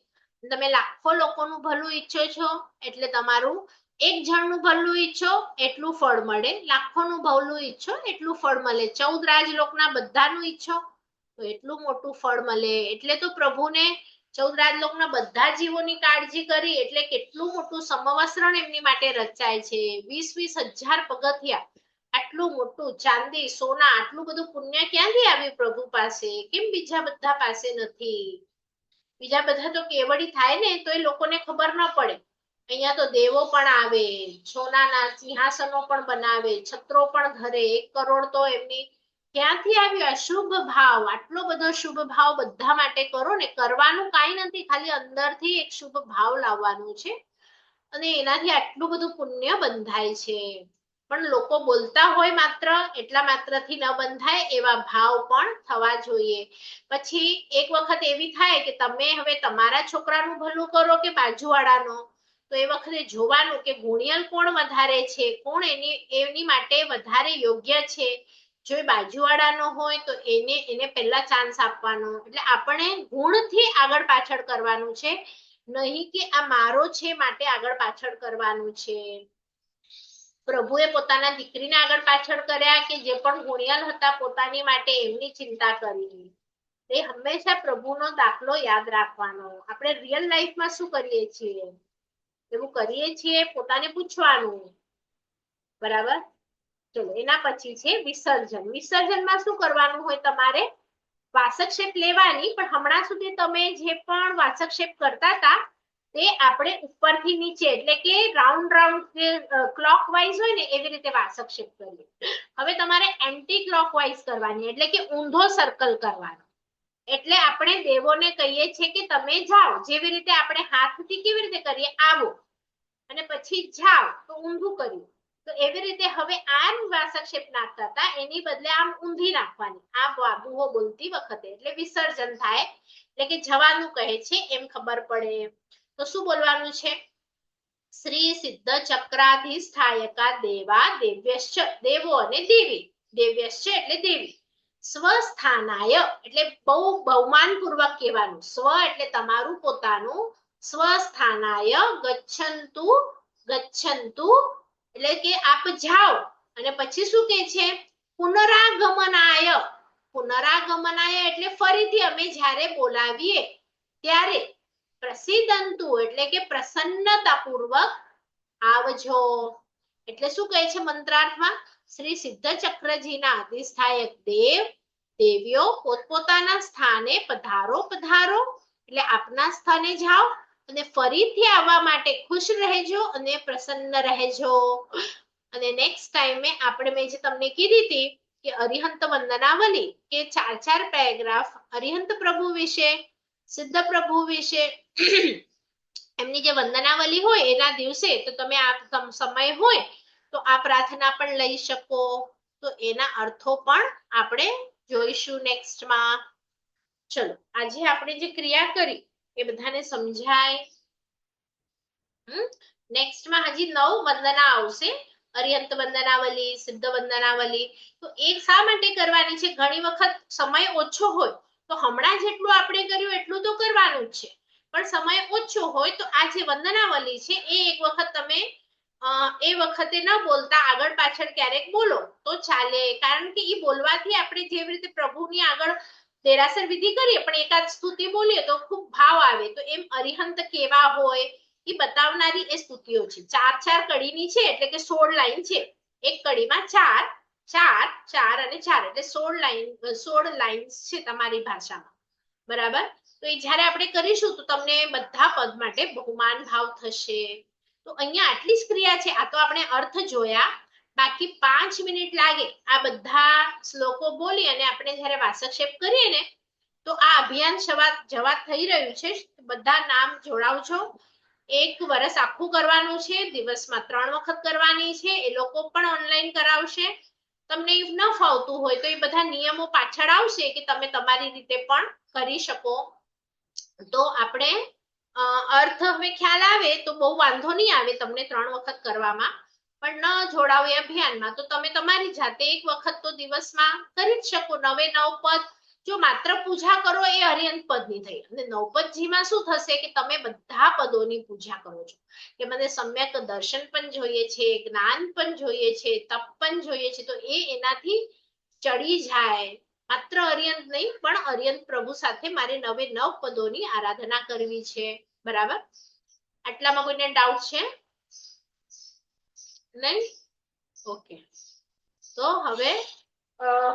તમે લાખો લોકોનું ભલું ઈચ્છો છો એટલે તમારું એક જણનું ભલું ઈચ્છો એટલું ફળ મળે, લાખોનું ભલું ઈચ્છો એટલું ફળ મળે, 14 રાજલોકના બધાનું ઈચ્છો તો એટલું મોટું ફળ મળે. એટલે તો પ્રભુને 14 રાજલોકના બધા જીવોની કાળજી કરી, એટલે કેટલું મોટું સમવસ્ત્રણ એમની માટે રચાય છે. 20,000 પગથિયા, આટલું મોટું ચાંદી સોના, આટલું બધું પુણ્ય ક્યાંથી આવ્યું પ્રભુ પાસે? કેમ બીજા બધા પાસે નથી? બીજા બધા તો કેવડી થાય ને તો એ લોકોને ખબર ન પડે. અહીંયા તો દેવો પણ આવે, સોનાના સિંહાસનો પણ બનાવે, છત્રો પણ ધરે, 1 કરોડ તો એમની ક્યાંથી આવ્યું આ શુભ ભાવ? આટલો બધો શુભ ભાવ બધા માટે કરો ને, કરવાનું કાંઈ નથી, ખાલી અંદરથી એક શુભ ભાવ લાવવાનું છે અને એનાથી આટલું બધું પુણ્ય બંધાય છે. પણ લોકો બોલતા હોય માત્ર, એટલા માત્રથી ન બંધાય, એવા ભાવ પણ થવા જોઈએ. પછી એક વખત એવી થાય કે તમે હવે તમારા છોકરાનું ભલું કરો કે બાજુવાળાનો, તો એ વખતે જોવાનું કે ગુણિયલ કોણ વધારે છે, કોણ એની માટે વધારે યોગ્ય છે. જો એ બાજુવાળાનો હોય તો એને પહેલા ચાન્સ આપવાનો. એટલે આપણે ગુણથી આગળ પાછળ કરવાનું છે, નહીં કે આ મારો છે માટે આગળ પાછળ કરવાનું છે. પ્રભુએ પોતાના દીકરીને આગળ પાછળ કર્યા કે જે પણ ગુણિયલ હતા પોતાની માટે એમની ચિંતા કરી. એ હંમેશા પ્રભુનો દાખલો યાદ રાખવાનો. આપણે રિયલ લાઈફમાં શું કરીએ છીએ એવું કરીએ છીએ, પોતાને પૂછવાનું, બરાબર? ચલો એના પછી છે વિસર્જન. વિસર્જનમાં શું કરવાનું હોય તમારે? વાસક્ષેપ લેવાની, પણ હમણાં સુધી તમે જે પણ વાસક્ષેપ કરતા હતા તે આપણે ઉપરથી નીચે, એટલે કે રાઉન્ડ ક્લોકવાઇઝ હોય ને એવી રીતે વાસક્ષેપ કરીએ. હવે તમારે એન્ટી ક્લોકવાઇઝ કરવાની, એટલે કે ઊંધો સર્કલ કરવાનો. એટલે આપણે દેવોને કહીએ છીએ કે તમે જાઓ, જેવી રીતે આપણે હાથથી કેવી રીતે કરીએ આવો, અને પછી જાઓ તો ઊંધું કર્યું, તો એવી રીતે હવે આમ વાસક્ષેપ નાખતા હતા એની બદલે આમ ઊંધી નાખવાની આ બાબુઓ બોલતી વખતે, એટલે વિસર્જન થાય, એટલે કે જવાનું કહે છે એમ ખબર પડે. તો શું બોલવાનું છે? શ્રી સિદ્ધ ચક્રાધિષ્ઠાયકા દેવા દેવ્યશ્ચ, દેવો અને દેવી, દેવ્યશ્ચ એટલે દેવી, સ્વસ્થાનાય એટલે બહુ બહુમાન પૂર્વક કહેવાનું, સ્વ એટલે તમારું પોતાનું, સ્વસ્થાનાય ગચ્છન્તુ, ગચ્છન્તુ એટલે કે આપ જાઓ, અને પછી શું કહે છે? પુનરાગમનાય, પુનરાગમનાય એટલે ફરીથી અમે જ્યારે બોલાવીએ ત્યારે, પ્રસિદ્ધંતુ એટલે કે પ્રસન્નતાપૂર્વક આવજો. એટલે શું કહે છે મંત્રાર્થમાં? શ્રી સિદ્ધ ચક્રજીના અધિષ્ઠાયક દેવ દેવીઓ પોતપોતાના સ્થાને પધારો, પધારો એટલે આપના સ્થાને જાઓ અને ફરીથી આવવા માટે ખુશ રહેજો અને પ્રસન્ન રહેજો. અને નેક્સ્ટ ટાઈમે આપણે મેં જે તમને કીધી હતી કે અરિહંત વંદનાવલી, કે 4 પેરેગ્રાફ અરિહંત પ્રભુ વિશે, સિદ્ધ પ્રભુ વિશે એમની જે વંદનાવલી હોય એના દિવસે તો તમે આ સમય હોય તો આ પ્રાર્થના પણ લઈ શકો. તો એના અર્થો પણ આપણે જોઈશું નેક્સ્ટમાં. ચલો આજે આપણે જે ક્રિયા કરી એ બધાને સમજાય? નેક્સ્ટમાં હજી 9 વંદના આવશે, અરિહંત વંદનાવલી, સિદ્ધ વંદનાવલી. તો એ શા માટે કરવાની છે? ઘણી વખત સમય ઓછો હોય તો હમણાં જેટલું આપણે કર્યું એટલું તો કરવાનું જ છે, પણ સમય ઓછો હોય તો આ જે વંદનાવલી છે એ એક વખત તમે એ વખતે ન બોલતા આગળ પાછળ ક્યારેક બોલો તો ચાલે, કારણ કે એ બોલવાથી આપણે જેવી રીતે પ્રભુની આગળ દેરાસર વિધિ કરીએ પણ એકાદ સ્તુતિ બોલીએ તો ખૂબ ભાવ આવે, તો એમ અરિહંત કેવા હોય એ બતાવનારી એ સ્તુતિઓ છે. 4-4 કડીની છે એટલે કે 16 લાઈન છે. એક કડીમાં 4 4 4 અને 4 એટલે 16 લાઈન છે તમારી ભાષામાં, બરાબર. તો એ જ્યારે આપણે કરીશું તો તમને બધા પદ માટે બહુમાન ભાવ થશે. તો અહીંયા આટલી જ ક્રિયા છે. આ તો આપણે અર્થ જોયા, બાકી 5 મિનિટ લાગે આ બધા શ્લોકો બોલી અને આપણે જ્યારે વાસક્ષેપ કરીએ ને તો આ અભિયાન જવા થઈ રહ્યું છે. બધા નામ જોડાવજો. 1 વર્ષ આખું કરવાનું છે, દિવસમાં 3 વખત કરવાની છે. એ લોકો પણ ઓનલાઈન કરાવશે. તમને ન ફાવતું હોય તો એ બધા નિયમો પાછળ આવશે કે તમે તમારી રીતે પણ કરી શકો. તો આપણે અર્થ હવે ખ્યાલ આવે તો બહુ વાંધો નહીં આવે તમને 3 વખત કરવામાં, પણ ન જોડાવ એ અભિયાનમાં તો તમે તમારી જાતે 1 વખત તો દિવસમાં કરી જ શકો. 9 પદ જો માત્ર પૂજા કરો એ અરિહંત પદની થઈ, અને નવપદજીમાં શું થશે કે તમે બધા પદોની પૂજા કરો છો, કે મને સમ્યક દર્શન પણ જોઈએ છે, જ્ઞાન પણ જોઈએ છે, તપ પણ જોઈએ છે. તો એનાથી ચડી જાય. માત્ર અરિહંત નહીં પણ અરિહંત પ્રભુ સાથે મારે 9 પદોની આરાધના કરવી છે, બરાબર. આટલામાં કોઈને ડાઉટ છે? નહીં? ઓકે. તો હવે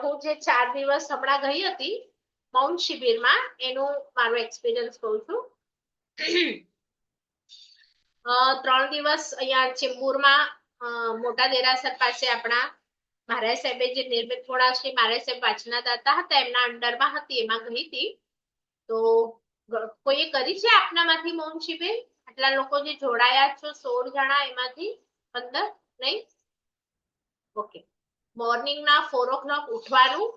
હું જે 4 દિવસ હમણાં ગઈ હતી મૌન શિબિરમાં એનું મારો એક્સપિરિયન્સ કહું છું. 3 દિવસ અહીંયા ચેમ્બુરમાં મોટા દેરાસર પાસે આપણા મહારાજ સાહેબે જે નિર્મિત થોડા શ્રી મહારાજ સાહેબ વાંચના દાતા હતા એમના અંડરમાં હતી, એમાં ગઈ હતી. તો કોઈએ કરી છે આપનામાંથી મૌન શિબિર? આટલા લોકો જે જોડાયા છો 16 જણા એમાંથી 15? નહીં? ઓકે. મોર્નિંગના 4 o'clock ઉઠવાનું,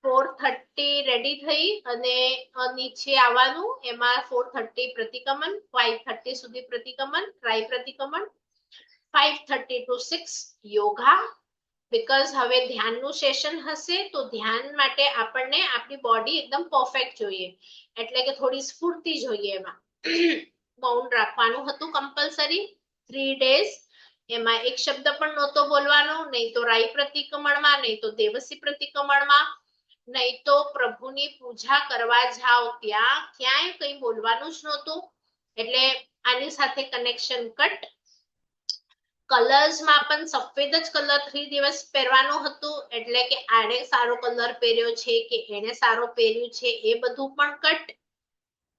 4:30 રેડી થઈ અને નીચે આવવાનું. એમાં 4:30 પ્રતિક્રમણ, 5:30 સુધી પ્રતિક્રમણ, ટ્રાય પ્રતિક્રમણ, 5:30 to 6 યોગા. બીકોઝ હવે ધ્યાનનું સેશન હશે તો ધ્યાન માટે આપણને આપણી બોડી એકદમ પરફેક્ટ જોઈએ, એટલે કે થોડી સ્ફૂર્તિ જોઈએ. એમાં મૌન રાખવાનું હતું કમ્પલસરી 3 days. એમાં એક શબ્દ પણ નહોતો બોલવાનો, નહીં તો રાઈ પ્રતિક્રમણમાં, નહીં તો દેવસી પ્રતિક્રમણમાં, નહીં તો પ્રભુની પૂજા કરવા જાઓ ત્યાં ક્યાંય કંઈ બોલવાનું જ નહોતું. એટલે આની સાથે કનેક્શન કટ. કલર્સમાં પણ સફેદ જ કલર 3 દિવસ પહેરવાનો હતું, એટલે કે આને સારો કલર પહેર્યો છે કે એને સારો પહેર્યું છે એ બધું પણ કટ.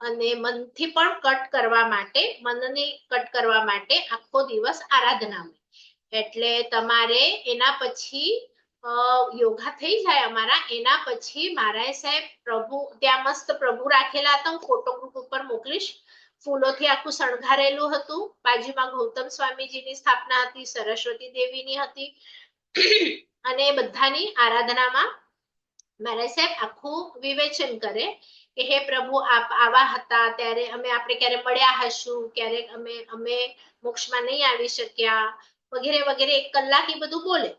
અને મનથી પણ કટ કરવા માટે, મનની કટ કરવા માટે આખો દિવસ આરાધનામાં. એટલે તમારે એના પછી યોગા થઈ જાય અમારા, એના પછી મહારાજ સાહેબ પ્રભુ ત્યાં મસ્ત પ્રભુ રાખેલા હતા, હું ફોટો ગ્રુપ ઉપર મોકલીશ. ફૂલોથી આખું શણગારેલું હતું. બાજુમાં ગૌતમ સ્વામીજીની સ્થાપના હતી, સરસ્વતી દેવીની હતી. અને બધાની આરાધનામાં મહારાજ સાહેબ આખું વિવેચન કરે કે હે પ્રભુ આપ આવા હતા ત્યારે આપણે ક્યારે મળ્યા હશું, ક્યારેક અમે મોક્ષમાં નહીં આવી શક્યા, વગેરે વગેરે. 1 કલાક એ બધું બોલે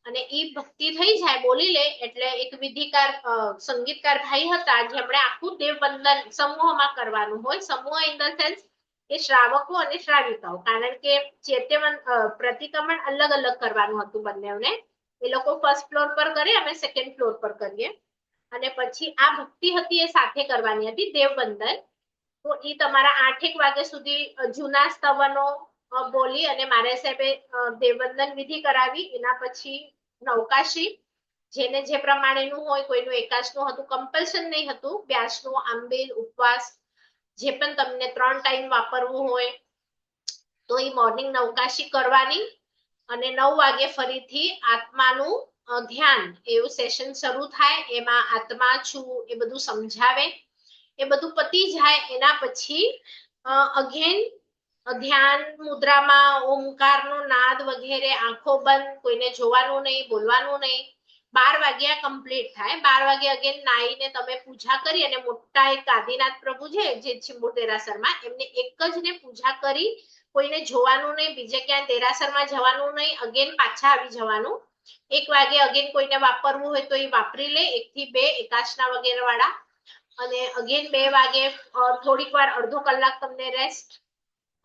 અને એ ભક્તિ થઈ જાય, બોલી લે એટલે એક વિધિકાર સંગીતકાર ભાઈ હતા જેમણે આખું દેવવંદન સમૂહમાં કરવાનું હોય. સમૂહ ઇન ધ સેન્સ એ શ્રાવકો અને શ્રાવિકાઓ, કારણ કે પ્રતિક્રમણ અલગ અલગ કરવાનું હતું બંનેને. એ લોકો ફર્સ્ટ ફ્લોર પર કરે, અમે સેકન્ડ ફ્લોર પર કરીએ. અને પછી આ ભક્તિ હતી એ સાથે કરવાની હતી દેવવંદન. તો એ તમારા 8 વાગ્યા સુધી જૂના સ્તવનો બોલી અને મહારાજ સાહેબે દેવવંદન વિધિ કરાવી. એના પછી નવકાશી, જેને જે પ્રમાણેનું હોય, કોઈનું એકાશનું હતું, કમ્પલ્શન નહીં હતું, 82નું આંબેલ ઉપવાસ જે પણ તમને 3 ટાઈમ વાપરવું હોય તો એ મોર્નિંગ નવકાશી કરવાની. અને 9 વાગે ફરીથી આત્માનું ધ્યાન એવું સેશન શરૂ થાય. એમાં આત્મા છું એ બધું સમજાવે. એ બધું પતી જાય એના પછી અગેન ધ્યાન મુદ્રામાં ઓમકારનો નાદ વગેરે, આંખો બંધ, કોઈને જોવાનું નહીં, બોલવાનું નહીં. 12 વાગ્યા કમ્પ્લીટ થાય. 12 વાગે અગેન નાઈને તમે પૂજા કરી અને મોટા એક આદિનાથ પ્રભુ છે જે ચિંબુર દેરાસરમાં, એમને એક જ ને પૂજા કરી, કોઈને જોવાનું નહીં, બીજે ક્યાંય દેરાસરમાં જવાનું નહીં. અગેન પાછા આવી જવાનું. 1 વાગે અગેન કોઈને વાપરવું હોય તો એ વાપરી લે, 1 થી 2 એકાશના વગેરે વાળા. અને અગેન 2 વાગે થોડીક વાર અડધો કલાક તમને રેસ્ટ.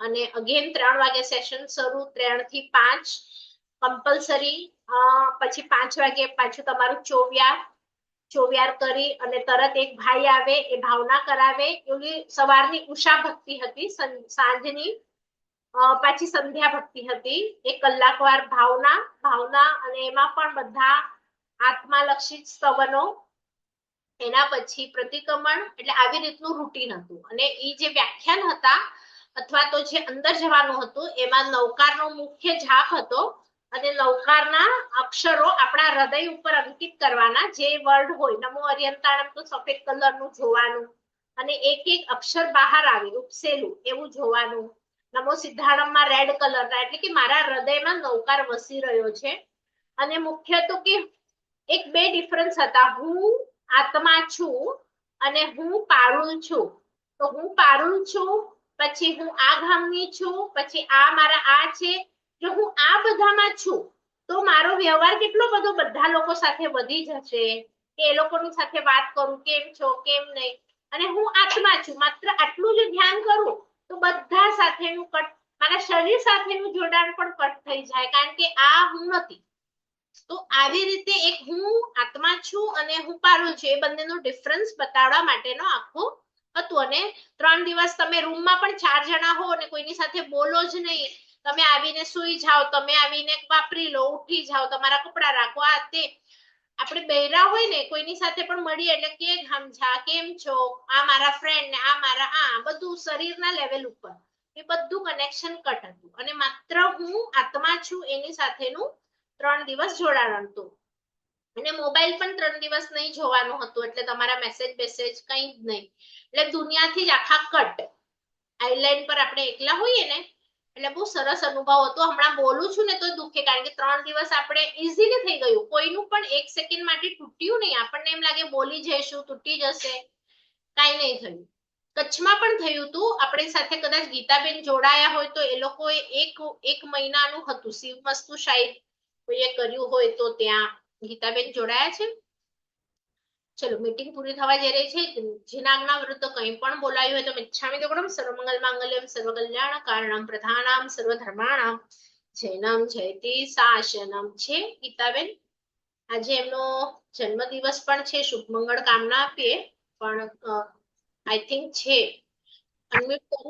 અને અગેન 3 વાગે સેશન શરૂ, 3 થી 5 કમ્પલસરી. પછી 5 વાગે પાછું તમારું ચોવ્યાર કરી અને તરત એક ભાઈ આવે, એ ભાવના કરાવે. એવી સવારની ઉષા ભક્તિ હતી, સાંજની પાછી સંધ્યા ભક્તિ હતી. 1 કલાક વાર ભાવના અને એમાં પણ બધા આત્માલક્ષી સ્તવનો. એના પછી પ્રતિક્રમણ. એટલે આવી રીતનું રૂટીન હતું. અને એ જે વ્યાખ્યાન હતા અથવા તો જે અંદર જવાનું હતું એમાં નવકારનો મુખ્ય જાપ હતો અને નવકારના અક્ષરો આપણા હૃદય ઉપર અંકિત કરવાના. જે વર્ડ હોય, નમો અર્યંતાણમ તો સફેદ કલરનું જોવાનું અને એક એક અક્ષર બહાર આવે ઉપસેલું એવું જોવાનું. નમો સિદ્ધાણમમાં રેડ કલરના, એટલે કે મારા હૃદયમાં નવકાર વસી રહ્યો છે. અને મુખ્ય તો કે 1-2 ડિફરન્સ હતા. હું આત્મા છું અને હું પારુલ છું. તો હું પારુલ છું, પછી હું આ ગામની છું, પછી આ મારા આ છે. જો હું આ બધામાં છું તો મારો વ્યવહાર કેટલો બધો બધા લોકો સાથે વધી જશે કે એ લોકોની સાથે વાત કરું, કેમ છો કેમ નહીં. અને હું આત્મા છું, માત્ર આટલું જ ધ્યાન કરું તો બધા સાથેનું મારા શરીર સાથેનું જોડાણ પણ કટ થઈ જાય, કારણ કે આ હું નથી. તો આવી રીતે એક હું આત્મા છું અને હું પારુલ છું, એ બંનેનો ડિફરન્સ બતાવવા માટેનો આખો હતું. અને 3 દિવસ તમે રૂમમાં પણ 4 જણા હો અને કોઈની સાથે બોલો જ નહીં. તમે આવીને સુઈ જાઓ, તમે આવીને વાપરી લો, ઉઠી જાઓ, તમારા કપડા રાખો, આ તે. આપણે બહેરા હોય ને કોઈની સાથે પણ મળીએ એટલે કે હમઝા, કેમ છો, આ મારા ફ્રેન્ડ ને આ મારા, આ બધું શરીરના લેવલ ઉપર એ બધું કનેક્શન કટ હતું. અને માત્ર હું આત્મા છું એની સાથેનું 3 દિવસ જોડાણ હતું. અને મોબાઈલ પણ 3 દિવસ નહીં જોવાનું હતું. એટલે તમારા મેસેજ કંઈ જ નહીં. એટલે દુનિયાથી જ આખા કટ. આઈલેન્ડ પર આપણે એકલા હોઈએ ને એટલે બહુ સરસ અનુભવ હતો. હમણાં બોલું છું ને તો દુખે, કારણ કે 3 દિવસ આપણે ઈઝીલી થઈ ગયું. કોઈનું પણ 1 સેકન્ડ માટે તૂટ્યું નહીં. આપણને એમ લાગે બોલી જઈશું, તૂટી જશે, કાંઈ નહીં થયું. કચ્છમાં પણ થયું હતું. આપણી સાથે કદાચ ગીતાબેન જોડાયા હોય તો એ લોકોએ એક મહિનાનું હતું. શિવ મસ્તુ શાયદ કોઈએ કર્યું હોય તો ત્યાં ગીતાબેન જોડાયા છે. ચલો, મીટિંગ પૂરી થવા જઈ રહી છે. જીનાજ્ઞા વિરુદ્ધ કંઈ પણ બોલાયું હોય તો મિચ્છામિ દુક્કડમ. સર્વમંગલ માંગલ્યમ સર્વકલ્યાણ કારણમ પ્રધાનામ સર્વધર્માણામ જૈનમ જયતિ શાસનમ. છે ગીતાબેન, આજે એમનો જન્મદિવસ પણ છે. શુભ મંગળ કામના આપીએ. પણ આઈ થિંક છે. અનમ્યુટ કરું.